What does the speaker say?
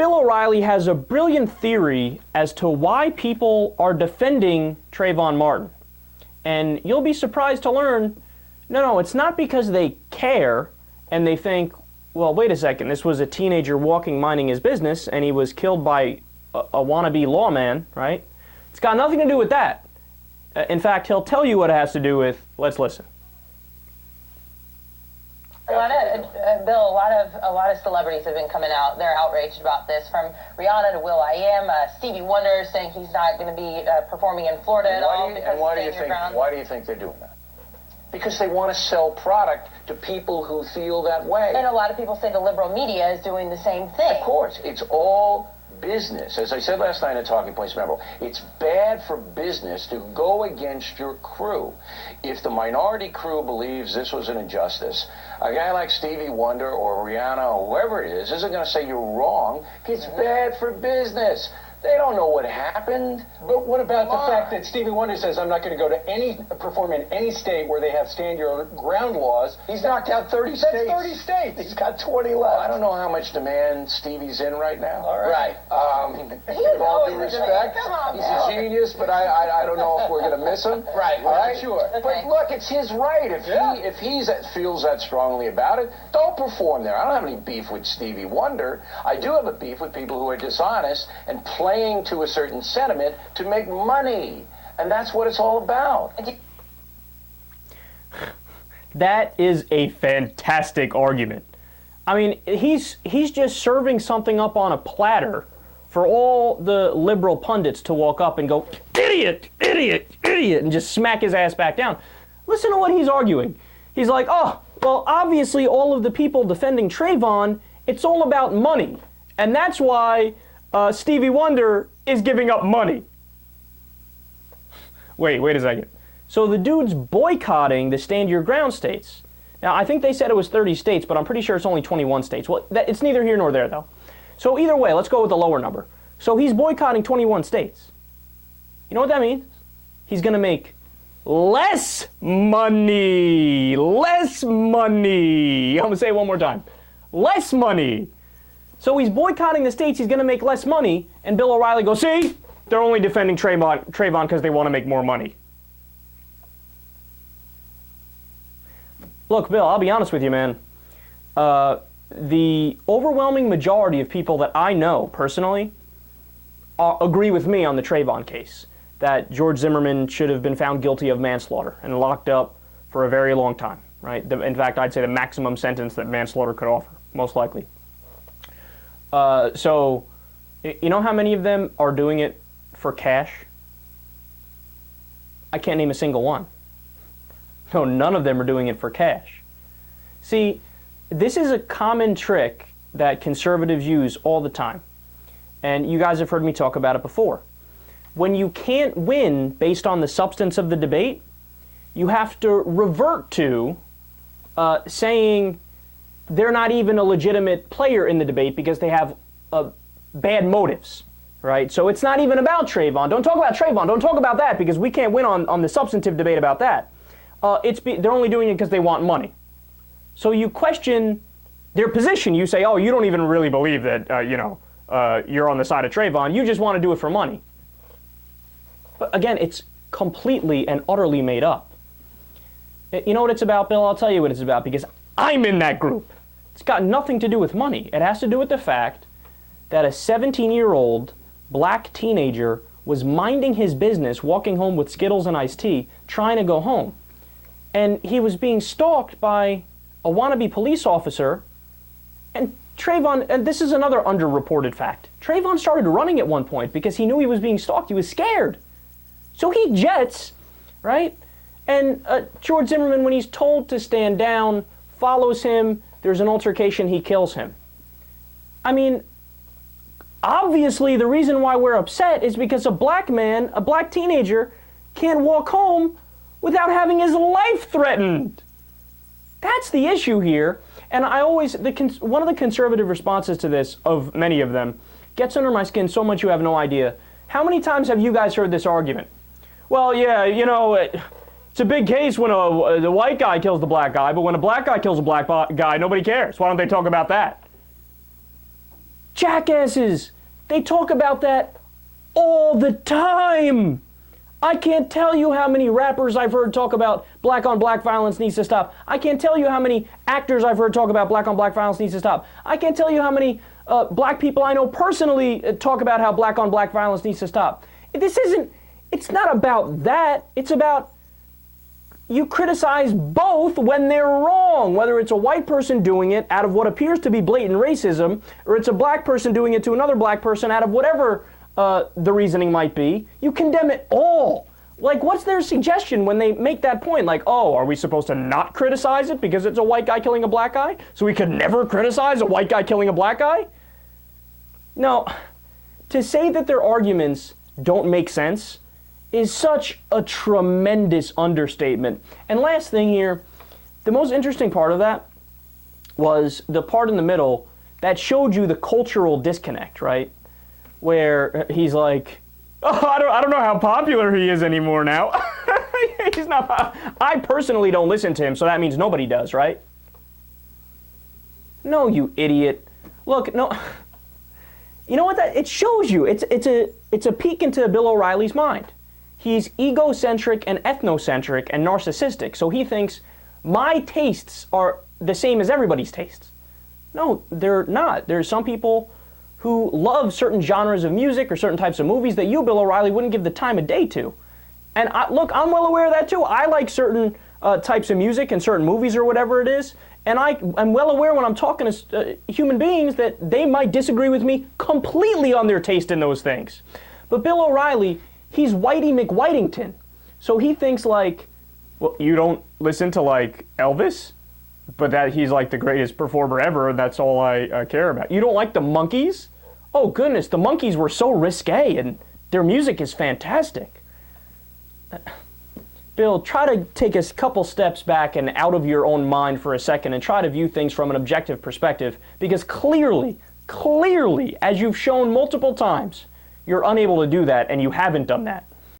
Bill O'Reilly has a brilliant theory as to why people are defending Trayvon Martin. And you'll be surprised to learn, no, it's not because they care and they think, well, wait a second, this was a teenager walking, minding his business, and he was killed by a wannabe lawman, right? It's got nothing to do with that. In fact, he'll tell you what it has to do with. Let's listen. Bill, a lot of celebrities have been coming out. They're outraged about this, from Rihanna to will.i.am. Stevie Wonder saying he's not going to be performing in Florida at all. Why do you think they're doing that? Because they want to sell product to people who feel that way. And a lot of people say the liberal media is doing the same thing. Of course, it's all business. As I said last night at Talking Points Member, it's bad for business to go against your crew. If the minority crew believes this was an injustice, a guy like Stevie Wonder or Rihanna or whoever it is isn't going to say you're wrong. It's bad for business. They don't know what happened. But what about the fact that Stevie Wonder says, I'm not going to go to perform in any state where they have stand your ground laws? He's knocked out 30 states. That's 30 states. He's got 20 left. I don't know how much demand Stevie's in right now. All right. With all due respect, he's a genius, but I don't know if we're going to miss him. Right. All right? Sure. Okay. But look, it's his right. If he feels that strongly about it, don't perform there. I don't have any beef with Stevie Wonder. I do have a beef with people who are dishonest and playing to a certain sentiment to make money. And that's what it's all about. That is a fantastic argument. I mean, he's just serving something up on a platter for all the liberal pundits to walk up and go, idiot, idiot, idiot, and just smack his ass back down. Listen to what he's arguing. He's like, oh, well, obviously all of the people defending Trayvon, it's all about money. And that's why Stevie Wonder is giving up money. Wait a second. So the dude's boycotting the Stand Your Ground states. Now, I think they said it was 30 states, but I'm pretty sure it's only 21 states. Well, it's neither here nor there, though. So either way, let's go with the lower number. So he's boycotting 21 states. You know what that means? He's going to make less money. Less money. I'm going to say it one more time. Less money. So he's boycotting the states, he's going to make less money, and Bill O'Reilly goes, see, they're only defending Trayvon because they want to make more money. Look, Bill, I'll be honest with you, man. The overwhelming majority of people that I know personally agree with me on the Trayvon case, that George Zimmerman should have been found guilty of manslaughter and locked up for a very long time, right? In fact, I'd say the maximum sentence that manslaughter could offer, most likely. So, you know how many of them are doing it for cash? I can't name a single one. No, none of them are doing it for cash. See, this is a common trick that conservatives use all the time. And you guys have heard me talk about it before. When you can't win based on the substance of the debate, you have to revert to saying they're not even a legitimate player in the debate because they have bad motives, right? So it's not even about Trayvon. Don't talk about Trayvon. Don't talk about that because we can't win on the substantive debate about that. They're only doing it because they want money. So you question their position. You say, oh, you don't even really believe that, you're on the side of Trayvon. You just want to do it for money. But again, it's completely and utterly made up. You know what it's about, Bill? I'll tell you what it's about because I'm in that group. It's got nothing to do with money. It has to do with the fact that a 17-year-old black teenager was minding his business, walking home with Skittles and iced tea, trying to go home. And he was being stalked by a wannabe police officer. And Trayvon, and this is another underreported fact, Trayvon started running at one point because he knew he was being stalked. He was scared. So he jets, right? And George Zimmerman, when he's told to stand down, follows him, there's an altercation, he kills him. I mean, obviously the reason why we're upset is because a black man, a black teenager, can't walk home without having his life threatened. That's the issue here. And I always, one of the conservative responses to this, of many of them, gets under my skin so much you have no idea. How many times have you guys heard this argument? Well, yeah, it's a big case when the white guy kills the black guy, but when a black guy kills a black guy, nobody cares. Why don't they talk about that? Jackasses! They talk about that all the time! I can't tell you how many rappers I've heard talk about black-on-black violence needs to stop. I can't tell you how many actors I've heard talk about black-on-black violence needs to stop. I can't tell you how many black people I know personally talk about how black-on-black violence needs to stop. It's not about that. It's about you criticize both when they're wrong, whether it's a white person doing it out of what appears to be blatant racism, or it's a black person doing it to another black person out of whatever the reasoning might be. You condemn it all. Like, what's their suggestion when they make that point? Like, oh, are we supposed to not criticize it because it's a white guy killing a black guy? So we could never criticize a white guy killing a black guy? No. To say that their arguments don't make sense is such a tremendous understatement. And last thing here, the most interesting part of that was the part in the middle that showed you the cultural disconnect, right? Where he's like, oh, I don't know how popular he is anymore now. He's not. I personally don't listen to him, so that means nobody does, right? No, you idiot. Look, no. You know what? It shows you. It's a peek into Bill O'Reilly's mind. He's egocentric and ethnocentric and narcissistic, so he thinks my tastes are the same as everybody's tastes. No, they're not. There's some people who love certain genres of music or certain types of movies that you, Bill O'Reilly, wouldn't give the time of day to. And look, I'm well aware of that too. I like certain types of music and certain movies or whatever it is, and I'm well aware when I'm talking to human beings that they might disagree with me completely on their taste in those things. But Bill O'Reilly, he's Whitey McWhitington. So he thinks like, well, you don't listen to like Elvis? But that he's like the greatest performer ever, and that's all I care about. You don't like the Monkees? Oh goodness, the Monkees were so risque, and their music is fantastic. Bill, try to take a couple steps back and out of your own mind for a second and try to view things from an objective perspective, because clearly, as you've shown multiple times, you're unable to do that, and you haven't done that.